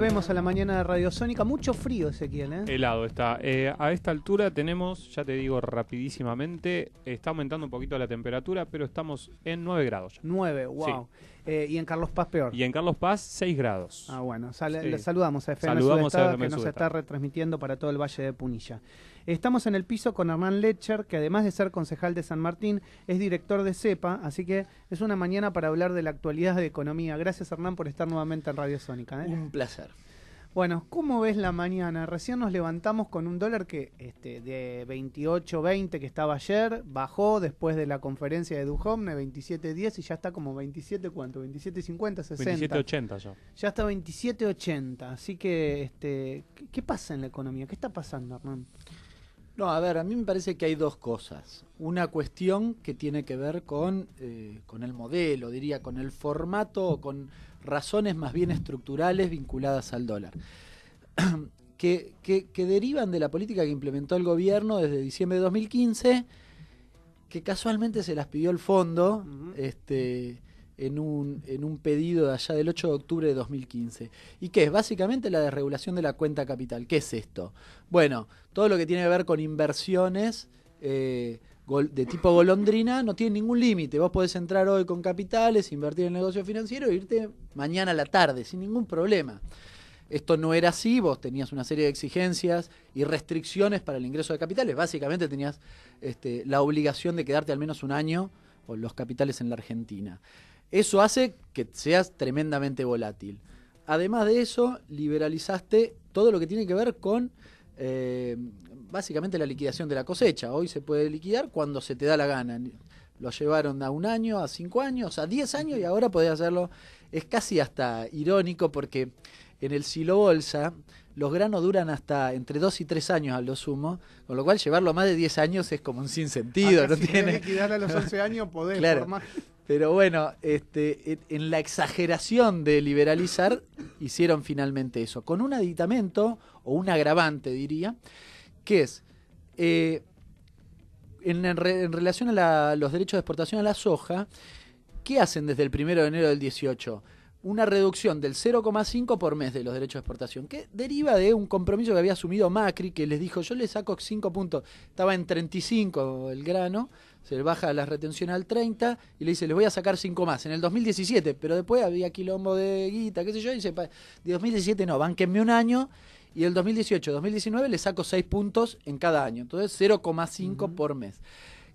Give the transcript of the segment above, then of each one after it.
Volvemos a la mañana de Radio Sónica. Mucho frío, Ezequiel, ¿eh? Helado está. A esta altura tenemos, ya te digo rapidísimamente, está aumentando un poquito la temperatura, pero estamos en 9 grados. 9, wow. Sí. Y en Carlos Paz peor. Y en Carlos Paz 6 grados. Ah, bueno. Le saludamos a FM Saludamos Sudestada, a FM que nos Sudestada. está retransmitiendo para todo el Valle de Punilla. Estamos en el piso con Hernán Letcher, que además de ser concejal de San Martín, es director de CEPA, así que es una mañana para hablar de la actualidad de economía. Gracias, Hernán, por estar nuevamente en Radio Sónica, ¿eh? Un placer. Bueno, ¿cómo ves la mañana? Recién nos levantamos con un dólar que de 28.20 que estaba ayer, bajó después de la conferencia de Duhovne, 27.10 y ya está como 27, ¿cuánto? 27.50, 60. 27.80 ya. Ya está 27.80, así que, ¿qué pasa en la economía? ¿Qué está pasando, Hernán? No, a ver, a mí me parece que hay dos cosas. Una cuestión que tiene que ver con el modelo, diría, con el formato, o con razones más bien estructurales vinculadas al dólar, que derivan de la política que implementó el gobierno desde diciembre de 2015, que casualmente se las pidió el fondo en un pedido de allá del 8 de octubre de 2015. ¿Y qué es? Básicamente la desregulación de la cuenta capital. ¿Qué es esto? Bueno, todo lo que tiene que ver con inversiones de tipo golondrina no tiene ningún límite. Vos podés entrar hoy con capitales, invertir en el negocio financiero e irte mañana a la tarde sin ningún problema. Esto no era así, vos tenías una serie de exigencias y restricciones para el ingreso de capitales. Básicamente tenías la obligación de quedarte al menos un año con los capitales en la Argentina. Eso hace que seas tremendamente volátil. Además de eso, liberalizaste todo lo que tiene que ver con básicamente la liquidación de la cosecha. Hoy se puede liquidar cuando se te da la gana. Lo llevaron a 1 año, a 5 años, a 10 años y ahora podés hacerlo. Es casi hasta irónico porque en el silo bolsa los granos duran hasta entre 2 y 3 años a lo sumo, con lo cual llevarlo a más de 10 años es como un sinsentido. No si tiene... liquidar a los 11 años podés claro. formar... Pero bueno, en la exageración de liberalizar, hicieron finalmente eso, con un aditamento, o un agravante diría, que es, en relación a los derechos de exportación a la soja, ¿qué hacen desde el 1 de enero del 18? Una reducción del 0,5 por mes de los derechos de exportación, que deriva de un compromiso que había asumido Macri, que les dijo, yo le saco 5 puntos, estaba en 35 el grano, se le baja la retención al 30 y le dice, les voy a sacar 5 más, en el 2017, pero después había quilombo de guita, qué sé yo, y dice, de 2017 no, bánquenme un año, y el 2018, 2019 le saco 6 puntos en cada año, entonces 0,5 por mes.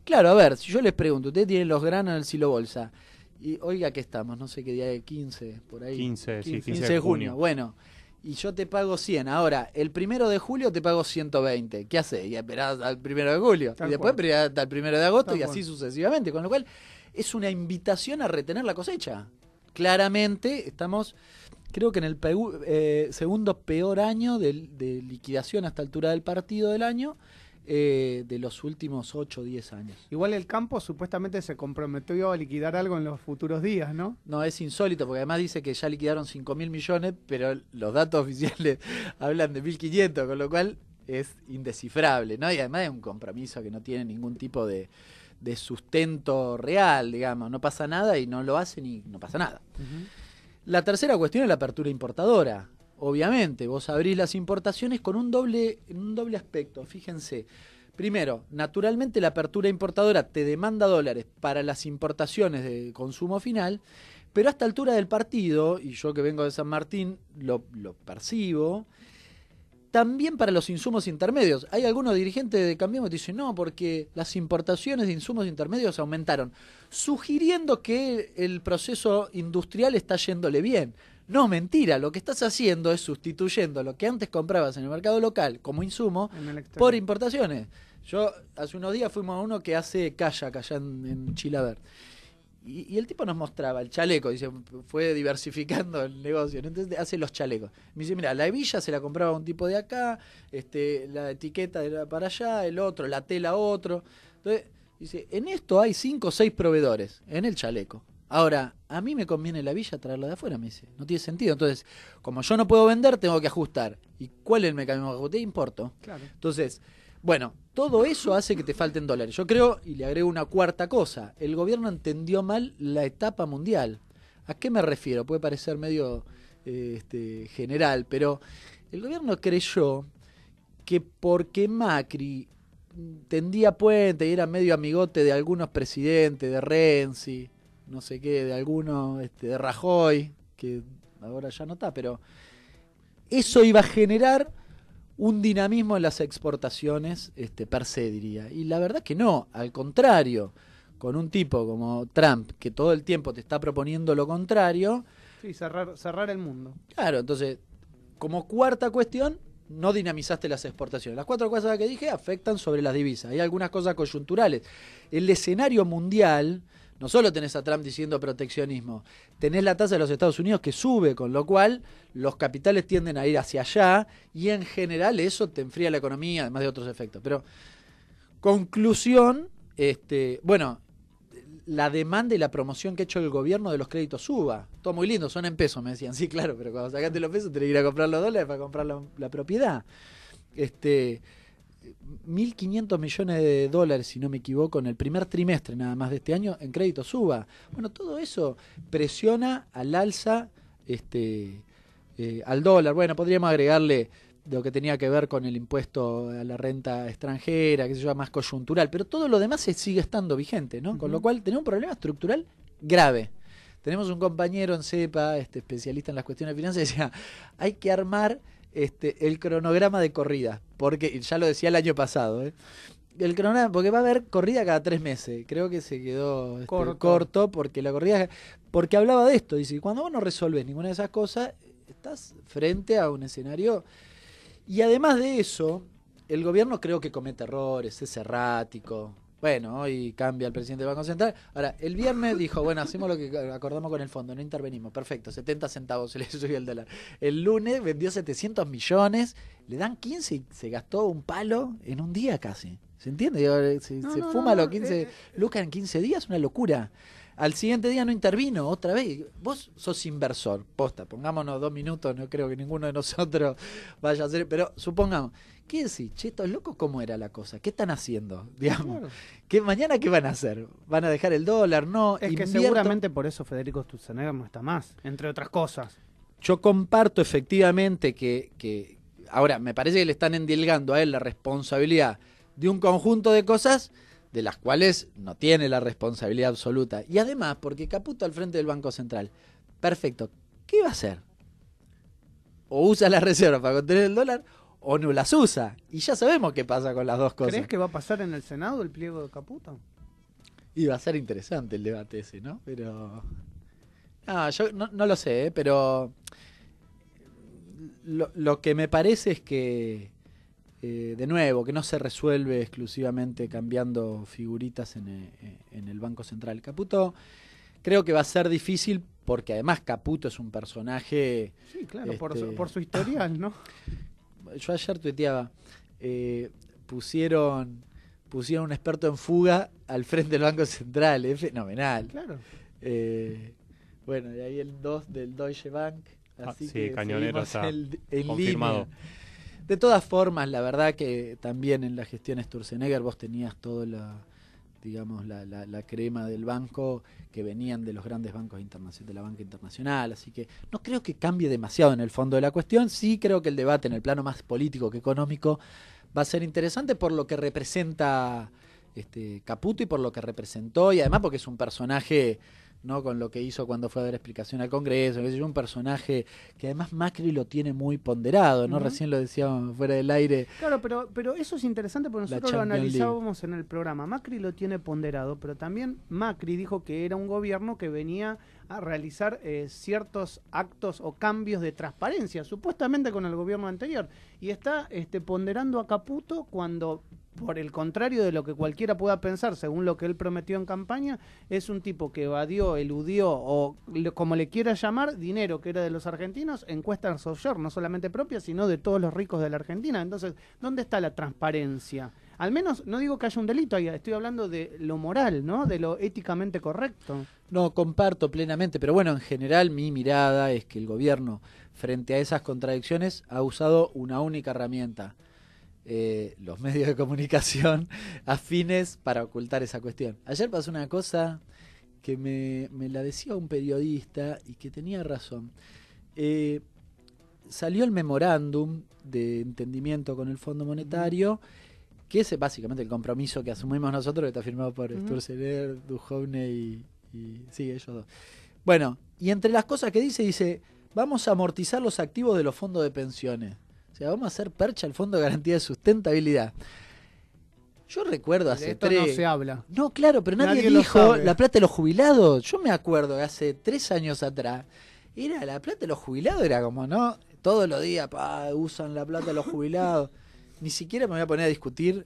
Claro, a ver, si yo les pregunto, ustedes tienen los granos en el silo bolsa, y oiga que estamos, no sé qué día es, 15, por ahí. 15 de junio. Bueno, y yo te pago 100. Ahora, el 1 de julio te pago 120. ¿Qué haces? Y esperás al 1 de julio. Y después esperás hasta el 1 de agosto y así sucesivamente. Con lo cual, es una invitación a retener la cosecha. Claramente, estamos, creo que en el segundo peor año de liquidación a esta altura del partido del año, de los últimos 8 o 10 años. Igual el campo supuestamente se comprometió a liquidar algo en los futuros días, ¿no? No, es insólito, porque además dice que ya liquidaron 5.000 millones, pero los datos oficiales hablan de 1.500, con lo cual es indescifrable, ¿no? Y además es un compromiso que no tiene ningún tipo de sustento real, digamos. No pasa nada y no lo hacen y no pasa nada. La tercera cuestión es la apertura importadora. Obviamente, vos abrís las importaciones con un doble aspecto, fíjense. Primero, naturalmente la apertura importadora te demanda dólares para las importaciones de consumo final, pero a esta altura del partido, y yo que vengo de San Martín lo percibo, también para los insumos intermedios. Hay algunos dirigentes de Cambiemos que dicen, no, porque las importaciones de insumos intermedios aumentaron, sugiriendo que el proceso industrial está yéndole bien. No, mentira, lo que estás haciendo es sustituyendo lo que antes comprabas en el mercado local como insumo por importaciones. Yo hace unos días fuimos a uno que hace kayak allá en Chilaver. Y el tipo nos mostraba el chaleco, dice, fue diversificando el negocio, ¿no? Entonces hace los chalecos. Me dice, mira, la hebilla se la compraba un tipo de acá, la etiqueta era para allá, el otro, la tela otro. Entonces, dice, en esto hay 5 o 6 proveedores, en el chaleco. Ahora, a mí me conviene la villa traerla de afuera, me dice. No tiene sentido. Entonces, como yo no puedo vender, tengo que ajustar. ¿Y cuál es el mecanismo de ajuste? Importo. Claro. Entonces, bueno, todo eso hace que te falten dólares. Yo creo, y le agrego una cuarta cosa, el gobierno entendió mal la etapa mundial. ¿A qué me refiero? Puede parecer medio general, pero el gobierno creyó que porque Macri tendía puente y era medio amigote de algunos presidentes, de Renzi, no sé qué, de algunos, de Rajoy, que ahora ya no está, pero eso iba a generar un dinamismo en las exportaciones per se, diría. Y la verdad que no, al contrario, con un tipo como Trump, que todo el tiempo te está proponiendo lo contrario. Sí, cerrar el mundo. Claro, entonces, como cuarta cuestión, no dinamizaste las exportaciones. Las 4 cosas que dije afectan sobre las divisas. Hay algunas cosas coyunturales. El escenario mundial, no solo tenés a Trump diciendo proteccionismo, tenés la tasa de los Estados Unidos que sube, con lo cual los capitales tienden a ir hacia allá y en general eso te enfría la economía, además de otros efectos. Pero, conclusión, bueno, la demanda y la promoción que ha hecho el gobierno de los créditos suba. Todo muy lindo, son en pesos, me decían. Sí, claro, pero cuando sacaste los pesos tenés que ir a comprar los dólares para comprar la propiedad. 1.500 millones de dólares, si no me equivoco, en el primer trimestre nada más de este año en crédito suba. Bueno, todo eso presiona al alza al dólar. Bueno, podríamos agregarle lo que tenía que ver con el impuesto a la renta extranjera, que se llama más coyuntural, pero todo lo demás sigue estando vigente, ¿no? Con lo cual tenemos un problema estructural grave. Tenemos un compañero en CEPA, especialista en las cuestiones de finanzas, decía, hay que armar el cronograma de corrida, porque ya lo decía el año pasado, el cronograma, porque va a haber corrida cada 3 meses. Creo que se quedó corto porque la corrida, porque hablaba de esto, dice, cuando vos no resolvés ninguna de esas cosas, estás frente a un escenario. Y además de eso, el gobierno creo que comete errores, es errático. Bueno, hoy cambia el presidente del Banco Central. Ahora, el viernes dijo, bueno, hacemos lo que acordamos con el fondo, no intervenimos. Perfecto, 70 centavos se le subió el dólar. El lunes vendió 700 millones, le dan 15 y se gastó un palo en un día casi. ¿Se entiende? Se fuma los 15 lucas en 15 días, una locura. Al siguiente día no intervino, otra vez. Vos sos inversor, posta, pongámonos 2 minutos, no creo que ninguno de nosotros vaya a hacer, pero supongamos, ¿qué decís? Che, estos locos, ¿cómo era la cosa? ¿Qué están haciendo? Digamos, claro. ¿Mañana qué van a hacer? ¿Van a dejar el dólar? No, es que seguramente por eso Federico Sturzenegger no está más, entre otras cosas. Yo comparto efectivamente que ahora, me parece que le están endilgando a él la responsabilidad de un conjunto de cosas de las cuales no tiene la responsabilidad absoluta. Y además, porque Caputo al frente del Banco Central, perfecto, ¿qué va a hacer? O usa las reservas para contener el dólar, o no las usa. Y ya sabemos qué pasa con las dos cosas. ¿Crees que va a pasar en el Senado el pliego de Caputo? Y va a ser interesante el debate ese, ¿no? Pero... yo no lo sé, pero... Lo que me parece es que... de nuevo, que no se resuelve exclusivamente cambiando figuritas en el Banco Central. Caputo creo que va a ser difícil porque además Caputo es un personaje... Sí, claro, por su historial, ¿no? Yo ayer tuiteaba, pusieron un experto en fuga al frente del Banco Central, es fenomenal. Claro. Bueno, y ahí el 2 del Deutsche Bank, así sí, que Cañonero está en confirmado. línea. De todas formas, la verdad que también en la gestión Sturzenegger vos tenías toda la crema del banco que venían de los grandes bancos internacionales, de la banca internacional, así que no creo que cambie demasiado en el fondo de la cuestión. Sí creo que el debate en el plano más político que económico va a ser interesante por lo que representa Caputo y por lo que representó, y además porque es un personaje, ¿no? Con lo que hizo cuando fue a dar explicación al Congreso, que es un personaje que además Macri lo tiene muy ponderado, ¿no? Recién lo decíamos fuera del aire. Claro, pero eso es interesante porque nosotros lo analizábamos en el programa. Macri lo tiene ponderado, pero también Macri dijo que era un gobierno que venía a realizar ciertos actos o cambios de transparencia, supuestamente con el gobierno anterior, y está ponderando a Caputo cuando, por el contrario de lo que cualquiera pueda pensar, según lo que él prometió en campaña, es un tipo que evadió, eludió o como le quiera llamar, dinero que era de los argentinos en cuentas offshore, no solamente propias, sino de todos los ricos de la Argentina. Entonces, ¿dónde está la transparencia? Al menos, no digo que haya un delito ahí, estoy hablando de lo moral, ¿no? De lo éticamente correcto. No, comparto plenamente, pero bueno, en general mi mirada es que el gobierno, frente a esas contradicciones, ha usado una única herramienta, los medios de comunicación afines para ocultar esa cuestión. Ayer pasó una cosa que me la decía un periodista y que tenía razón. salió el memorándum de entendimiento con el Fondo Monetario, que es básicamente el compromiso que asumimos nosotros, que está firmado por Sturzenegger, Duhovne y sí, ellos dos. Bueno, y entre las cosas que dice, vamos a amortizar los activos de los fondos de pensiones. O sea, vamos a hacer percha al Fondo de Garantía de Sustentabilidad. Yo recuerdo hace esto no se habla. No, claro, pero nadie dijo la plata de los jubilados. Yo me acuerdo que hace 3 años atrás, era la plata de los jubilados, era como, ¿no? Todos los días, usan la plata de los jubilados. Ni siquiera me voy a poner a discutir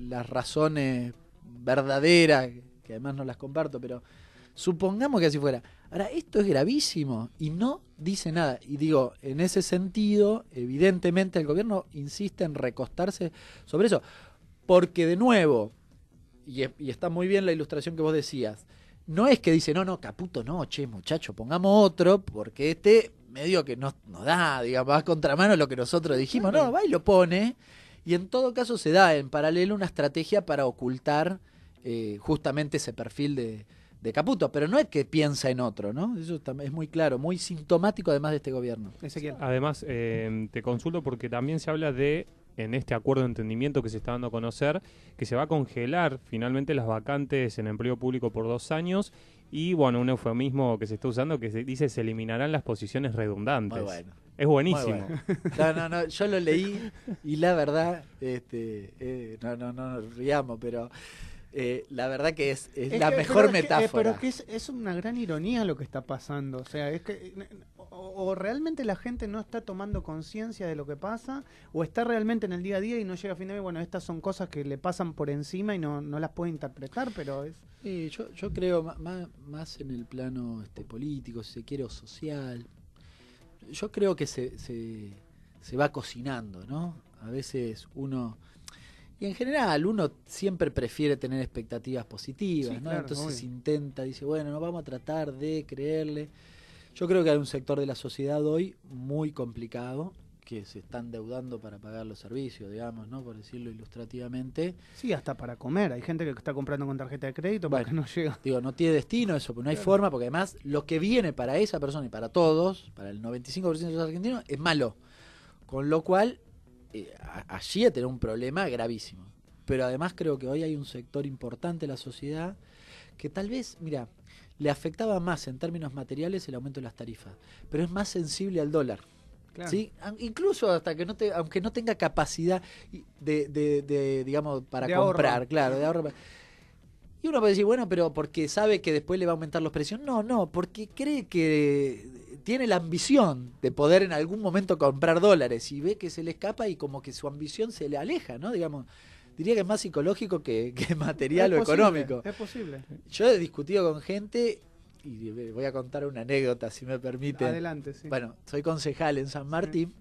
las razones verdaderas, que además no las comparto, pero supongamos que así fuera. Ahora, esto es gravísimo y no dice nada. Y digo, en ese sentido, evidentemente el gobierno insiste en recostarse sobre eso. Porque, de nuevo, y está muy bien la ilustración que vos decías, no es que dice, no, Caputo, no, che, muchacho, pongamos otro, porque medio que nos da, digamos, va a contramano lo que nosotros dijimos. No, va y lo pone, y en todo caso se da en paralelo una estrategia para ocultar justamente ese perfil de Caputo, pero no es que piensa en otro, ¿no? Eso es muy claro, muy sintomático además de este gobierno. Ezequiel. Además, te consulto porque también se habla en este acuerdo de entendimiento que se está dando a conocer, que se va a congelar finalmente las vacantes en empleo público por 2 años y, bueno, un eufemismo que se está usando que se eliminarán las posiciones redundantes. Muy bueno. Es buenísimo. Muy bueno. No, yo lo leí y la verdad, no riamos, pero la verdad que es la mejor metáfora. Pero que es una gran ironía lo que está pasando. O sea, es que o realmente la gente no está tomando conciencia de lo que pasa, o está realmente en el día a día y no llega a fin de mes. Bueno, estas son cosas que le pasan por encima y no las puede interpretar, pero es... Sí, yo creo más en el plano político, si se quiere, o social. Yo creo que se va cocinando, ¿no? A veces uno... Y en general uno siempre prefiere tener expectativas positivas, sí, ¿no? Claro, entonces obvio. dice, bueno, no vamos a tratar de creerle. Yo creo que hay un sector de la sociedad hoy muy complicado, que se está endeudando para pagar los servicios, digamos, ¿no? Por decirlo ilustrativamente. Sí, hasta para comer. Hay gente que está comprando con tarjeta de crédito porque no llega. Digo, no tiene destino eso, porque no hay forma, porque además lo que viene para esa persona y para todos, para el 95% de los argentinos, es malo. Con lo cual, allí a tener un problema gravísimo. Pero además creo que hoy hay un sector importante de la sociedad que tal vez, mira, le afectaba más en términos materiales el aumento de las tarifas, pero es más sensible al dólar. Claro. ¿Sí? Incluso hasta que aunque no tenga capacidad de digamos, para de comprar, ahorro. Claro, de ahorro. Y uno puede decir, bueno, pero porque sabe que después le va a aumentar los precios. No, porque cree que tiene la ambición de poder en algún momento comprar dólares y ve que se le escapa y como que su ambición se le aleja, ¿no? Digamos, diría que es más psicológico que material o económico. Es posible. Yo he discutido con gente, y voy a contar una anécdota, si me permite. Adelante, sí. Bueno, soy concejal en San Martín. Sí.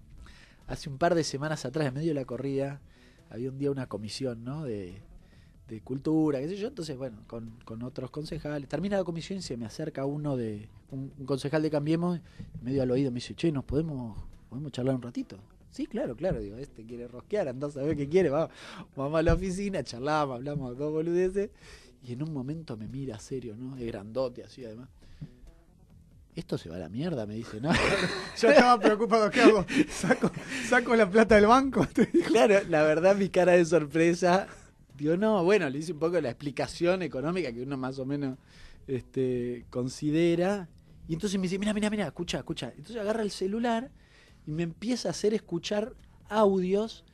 Hace un par de semanas atrás, en medio de la corrida, había un día una comisión, ¿no? de cultura, qué sé yo. Entonces, bueno, con otros concejales. Termina la comisión y se me acerca un concejal de Cambiemos, medio al oído, me dice, che, ¿nos podemos charlar un ratito? Sí, claro, digo, quiere rosquear, andá a saber qué quiere, vamos a la oficina, charlamos, hablamos 2 boludeces, y en un momento me mira serio, ¿no? Es grandote así además. Esto se va a la mierda, me dice, ¿no? Yo estaba preocupado, ¿qué hago? ¿Saco la plata del banco? Claro, la verdad mi cara de sorpresa, digo, no, bueno, le hice un poco la explicación económica que uno más o menos considera, y entonces me dice, mira, escucha. Entonces agarra el celular y me empieza a hacer escuchar audios.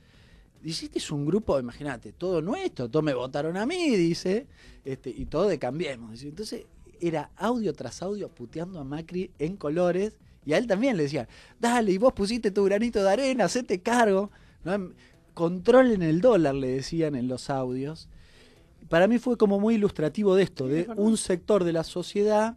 Dice, este es un grupo, imagínate, todo nuestro, todos me votaron a mí, dice, y todo de Cambiemos. Dice. Entonces era audio tras audio puteando a Macri en colores, y a él también le decían, dale, y vos pusiste tu granito de arena, hacete cargo, ¿no? Controlen el dólar, le decían en los audios. Para mí fue como muy ilustrativo de esto, de un sector de la sociedad,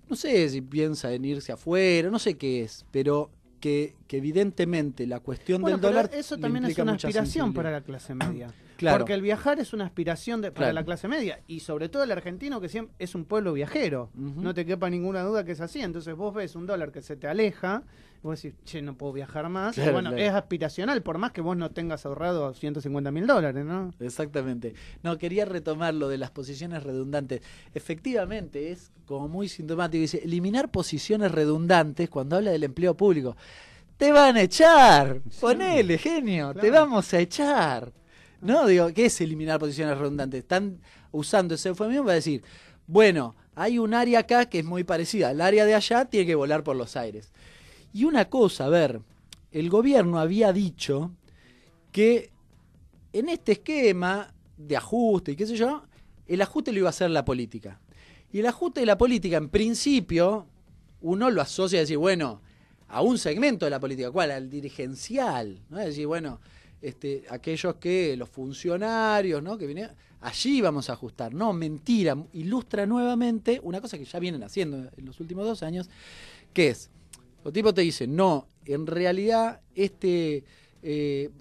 no sé si piensa en irse afuera, no sé qué es, pero que evidentemente la cuestión del dólar eso también es una aspiración para la clase media. Claro. Porque el viajar es una aspiración para Claro. la clase media. Y sobre todo el argentino, que siempre es un pueblo viajero. Ujú. No te quepa ninguna duda que es así. Entonces vos ves un dólar que se te aleja, y vos decís, che, no puedo viajar más. Claro, Y bueno, claro. es aspiracional, por más que vos no tengas ahorrado $150.000, ¿no? Exactamente. No, quería retomar lo de las posiciones redundantes. Efectivamente, es como muy sintomático. Dice, eliminar posiciones redundantes cuando habla del empleo público. Te van a echar. Sí. Ponele, genio. Claro. Te vamos a echar. No, digo, ¿qué es eliminar posiciones redundantes? Están usando ese eufemismo para decir, bueno, hay un área acá que es muy parecida. El área de allá tiene que volar por los aires. Y una cosa, a ver, el gobierno había dicho que en este esquema de ajuste y qué sé yo, el ajuste lo iba a hacer la política. Y el ajuste de la política, en principio, uno lo asocia a decir, bueno, a un segmento de la política, ¿cuál? Al dirigencial, ¿no? Es decir, bueno, aquellos que, los funcionarios, ¿no? Que vinieron, allí vamos a ajustar. No, mentira, ilustra nuevamente una cosa que ya vienen haciendo en los últimos 2 años, que es, los tipos te dicen, no, en realidad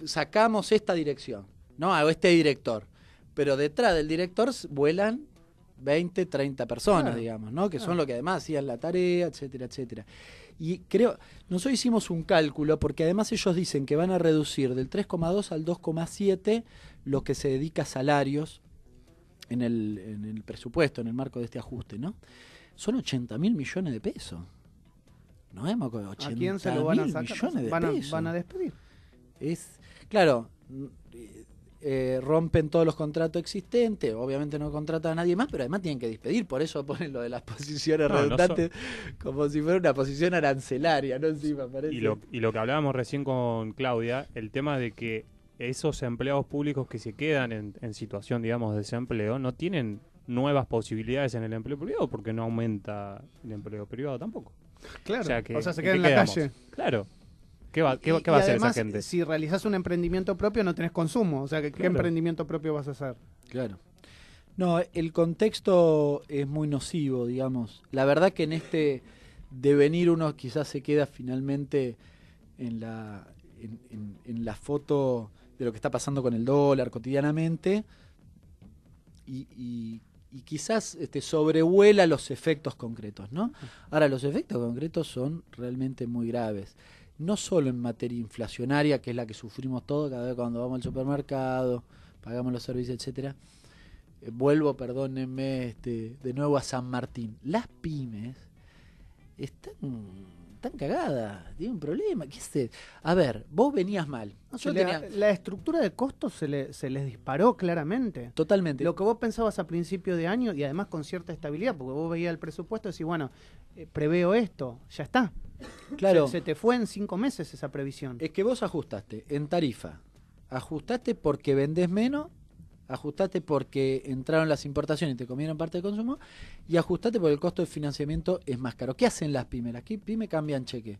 sacamos esta dirección, ¿no? O este director, pero detrás del director vuelan 20, 30 personas, Claro. digamos, ¿no? Que Claro. son los que además hacían la tarea, etcétera, etcétera. Y creo, nosotros hicimos un cálculo, porque además ellos dicen que van a reducir del 3,2 al 2,7 lo que se dedica a salarios en el presupuesto, en el marco de este ajuste, ¿no? Son 80.000 millones de pesos. ¿No es? ¿A quién se lo van a 80.000 sacar? millones de pesos. Van a despedir. Claro, rompen todos los contratos existentes, obviamente no contratan a nadie más, pero además tienen que despedir, por eso ponen lo de las posiciones No, no redundantes como si fuera una posición arancelaria, ¿no? Encima parece. Y lo que hablábamos recién con Claudia, el tema de que esos empleados públicos que se quedan en situación, digamos, de desempleo, no tienen nuevas posibilidades en el empleo privado porque no aumenta el empleo privado tampoco. Claro. O sea, se ¿en queda qué en la quedamos? calle. Claro. ¿Qué va a Y hacer además, esa gente? si realizás un emprendimiento propio, no tenés consumo. O sea, ¿qué Claro. emprendimiento propio vas a hacer? Claro. No, el contexto es muy nocivo, digamos. La verdad que en este devenir uno quizás se queda finalmente en la foto de lo que está pasando con el dólar cotidianamente y quizás sobrevuela los efectos concretos, ¿no? Ahora, los efectos concretos son realmente muy graves. No solo en materia inflacionaria, que es la que sufrimos todos cada vez cuando vamos al supermercado, pagamos los servicios, etcétera. Vuelvo, perdónenme, de nuevo a San Martín. Las pymes están cagadas, tienen un problema. ¿Qué es? A ver, vos venías mal. La estructura de costos se les disparó claramente. Totalmente. Lo que vos pensabas a principio de año y además con cierta estabilidad, porque vos veías el presupuesto y decís, bueno, preveo esto, ya está. Claro. Se te fue en 5 meses esa previsión. Es que vos ajustaste en tarifa, ajustaste porque vendés menos, ajustaste porque entraron las importaciones y te comieron parte del consumo, y ajustaste porque el costo de financiamiento es más caro. ¿Qué hacen las pymes? Las pymes cambian cheque.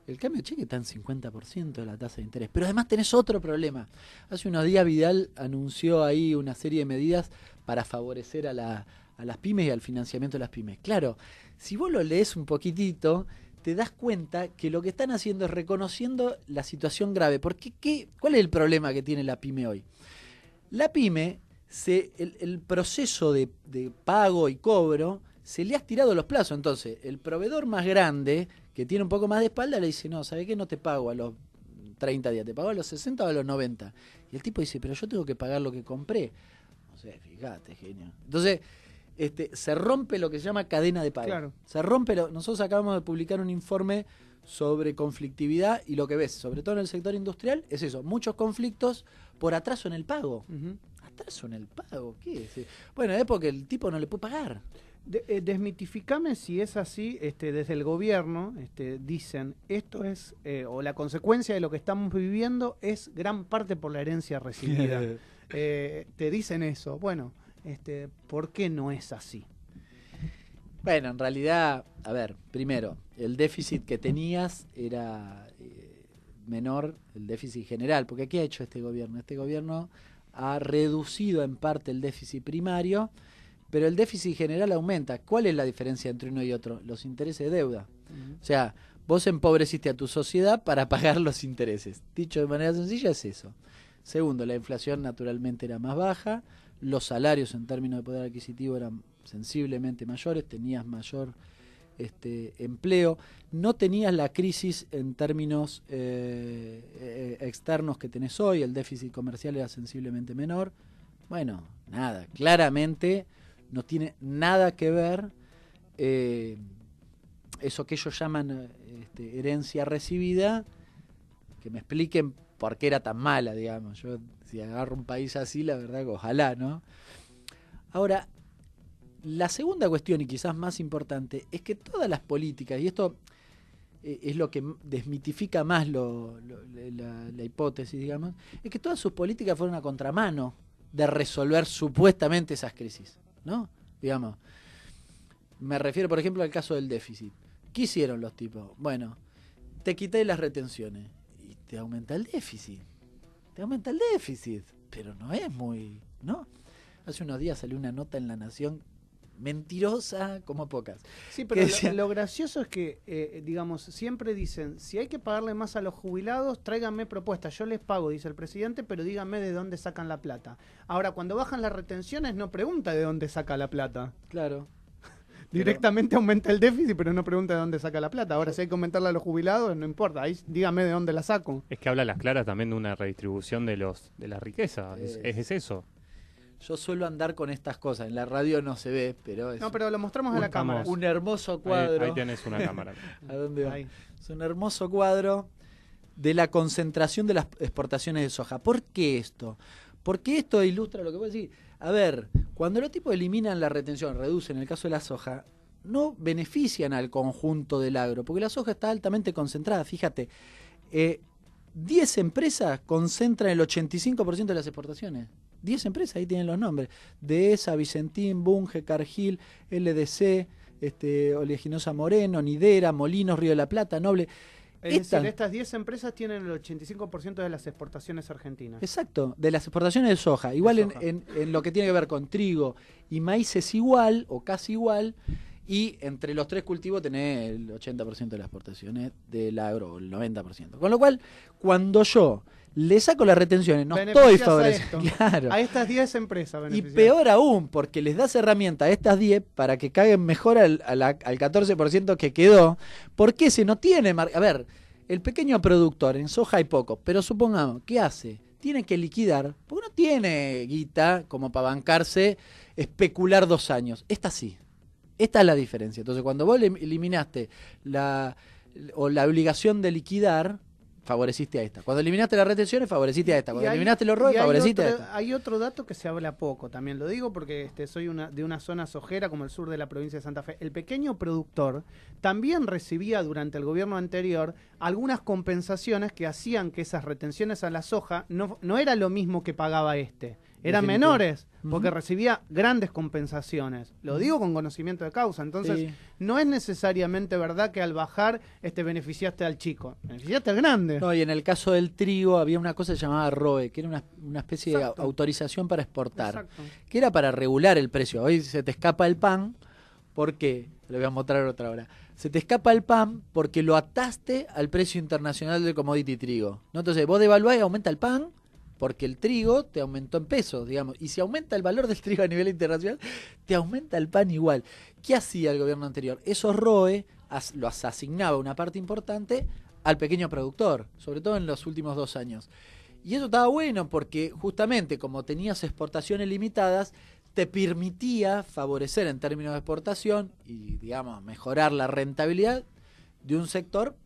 El cambio de cheque está en 50% de la tasa de interés. Pero además tenés otro problema. Hace unos días Vidal anunció ahí una serie de medidas para favorecer a las pymes y al financiamiento de las pymes. Claro, si vos lo lees un poquitito, te das cuenta que lo que están haciendo es reconociendo la situación grave. Porque, ¿cuál es el problema que tiene la pyme hoy? La pyme, el proceso de pago y cobro, se le has tirado los plazos. Entonces, el proveedor más grande, que tiene un poco más de espalda, le dice, no, ¿sabes qué? No te pago a los 30 días, te pago a los 60 o a los 90. Y el tipo dice, pero yo tengo que pagar lo que compré. No sé, fíjate, genio. Entonces, se rompe lo que se llama cadena de pago. Claro. Se rompe, nosotros acabamos de publicar un informe sobre conflictividad y lo que ves, sobre todo en el sector industrial, es eso, muchos conflictos por atraso en el pago. Uh-huh. ¿Atraso en el pago? ¿Qué es? Bueno, es porque el tipo no le puede pagar. Desmitificame si es así, desde el gobierno dicen, esto es, o la consecuencia de lo que estamos viviendo es gran parte por la herencia recibida. Te dicen eso, bueno, ¿por qué no es así? Bueno, en realidad, a ver, primero, el déficit que tenías era menor, el déficit general, porque ¿qué ha hecho este gobierno? Este gobierno ha reducido en parte el déficit primario, pero el déficit general aumenta. ¿Cuál es la diferencia entre uno y otro? Los intereses de deuda. O sea, vos empobreciste a tu sociedad para pagar los intereses. Dicho de manera sencilla es eso. Segundo, la inflación naturalmente era más baja, los salarios en términos de poder adquisitivo eran sensiblemente mayores, tenías mayor empleo, no tenías la crisis en términos externos que tenés hoy, el déficit comercial era sensiblemente menor. Bueno, nada, claramente no tiene nada que ver eso que ellos llaman herencia recibida, que me expliquen por qué era tan mala, digamos. Yo, si agarro un país así, la verdad que ojalá, ¿no? Ahora, la segunda cuestión, y quizás más importante, es que todas las políticas, y esto es lo que desmitifica más la hipótesis, digamos, es que todas sus políticas fueron a contramano de resolver supuestamente esas crisis, ¿no? Digamos, me refiero, por ejemplo, al caso del déficit. ¿Qué hicieron los tipos? Bueno, te quité las retenciones y te aumenta el déficit. Te aumenta el déficit, pero no es muy, ¿no? Hace unos días salió una nota en La Nación mentirosa como pocas. Sí, pero lo gracioso es que, digamos, siempre dicen, si hay que pagarle más a los jubilados, tráiganme propuestas, yo les pago, dice el presidente, pero díganme de dónde sacan la plata. Ahora, cuando bajan las retenciones, no pregunta de dónde saca la plata. Claro. Directamente aumenta el déficit, pero no pregunta de dónde saca la plata. Ahora, si hay que aumentarla a los jubilados, no importa, ahí dígame de dónde la saco. Es que habla a las claras también de una redistribución de la riqueza, es eso. Yo suelo andar con estas cosas, en la radio no se ve, pero es... No, pero lo mostramos a la cámara. Un hermoso cuadro. Ahí tenés una cámara. ¿A dónde va? Ahí. Es un hermoso cuadro de la concentración de las exportaciones de soja. ¿Por qué esto? Porque esto ilustra lo que voy a decir. A ver, cuando los tipos eliminan la retención, reducen, en el caso de la soja, no benefician al conjunto del agro, porque la soja está altamente concentrada. Fíjate, 10 empresas concentran el 85% de las exportaciones. 10 empresas, ahí tienen los nombres. Dehesa, Vicentín, Bunge, Cargill, LDC, Oleaginosa Moreno, Nidera, Molinos, Río de la Plata, Noble. Es decir, estas 10 empresas tienen el 85% de las exportaciones argentinas. Exacto, de las exportaciones de soja. Igual soja. En lo que tiene que ver con trigo y maíz es igual o casi igual. Y entre los tres cultivos tenés el 80% de las exportaciones del agro, el 90%. Con lo cual, cuando yo le saco las retenciones, no estoy favoreciendo. Claro. A estas 10 empresas Y peor aún, porque les das herramienta a estas 10 para que caguen mejor al 14% que quedó. Porque si no tiene... A ver, el pequeño productor, en soja hay poco, pero supongamos, ¿qué hace? Tiene que liquidar, porque no tiene guita como para bancarse, especular 2 años. Esta sí. Esta es la diferencia. Entonces, cuando vos eliminaste la obligación de liquidar, favoreciste a esta. Cuando eliminaste las retenciones, favoreciste a esta. Cuando eliminaste los ROE, favoreciste a esta. Hay otro dato que se habla poco, también lo digo porque soy de una zona sojera como el sur de la provincia de Santa Fe. El pequeño productor también recibía durante el gobierno anterior algunas compensaciones que hacían que esas retenciones a la soja no era lo mismo que pagaba eran menores, porque recibía grandes compensaciones. Lo digo con conocimiento de causa. Entonces, no es necesariamente verdad que al bajar beneficiaste al chico, beneficiaste al grande. No, y en el caso del trigo había una cosa llamada ROE, que era una especie de autorización para exportar, que era para regular el precio. Hoy se te escapa el pan, ¿por qué? Lo voy a mostrar otra hora. Se te escapa el pan porque lo ataste al precio internacional del commodity trigo, ¿no? Entonces, vos devaluás y aumenta el pan, porque el trigo te aumentó en pesos, digamos, y si aumenta el valor del trigo a nivel internacional, te aumenta el pan igual. ¿Qué hacía el gobierno anterior? Esos ROE los asignaba una parte importante al pequeño productor, sobre todo en los últimos 2 años. Y eso estaba bueno porque justamente como tenías exportaciones limitadas, te permitía favorecer en términos de exportación y, digamos, mejorar la rentabilidad de un sector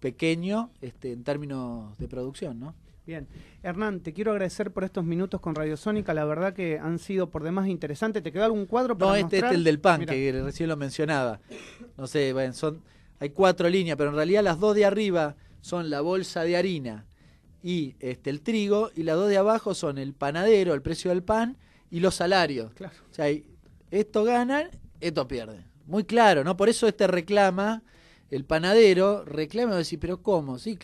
pequeño en términos de producción, ¿no? Bien. Hernán, te quiero agradecer por estos minutos con Radio Sónica, la verdad que han sido por demás interesantes. ¿Te quedó algún cuadro para mostrar? Este es el del pan, Mirá, que recién lo mencionaba. No sé, bueno, hay 4 líneas, pero en realidad las 2 de arriba son la bolsa de harina y el trigo, y las 2 de abajo son el panadero, el precio del pan, y los salarios. Claro. O sea, esto ganan, esto pierde. Muy claro, ¿no? Por eso reclama... El panadero reclama y dice, pero ¿cómo? Sí,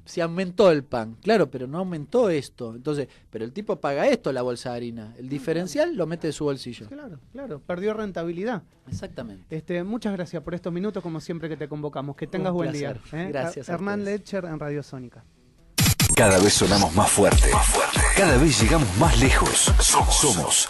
se aumentó el pan. Claro, pero no aumentó esto. Entonces, pero el tipo paga esto, la bolsa de harina. El diferencial lo mete de su bolsillo. Claro, perdió rentabilidad. Exactamente. Muchas gracias por estos minutos, como siempre que te convocamos. Que tengas buen día. Gracias. Hernán Lecher en Radio Sónica. Cada vez sonamos más fuerte. Cada vez llegamos más lejos. Somos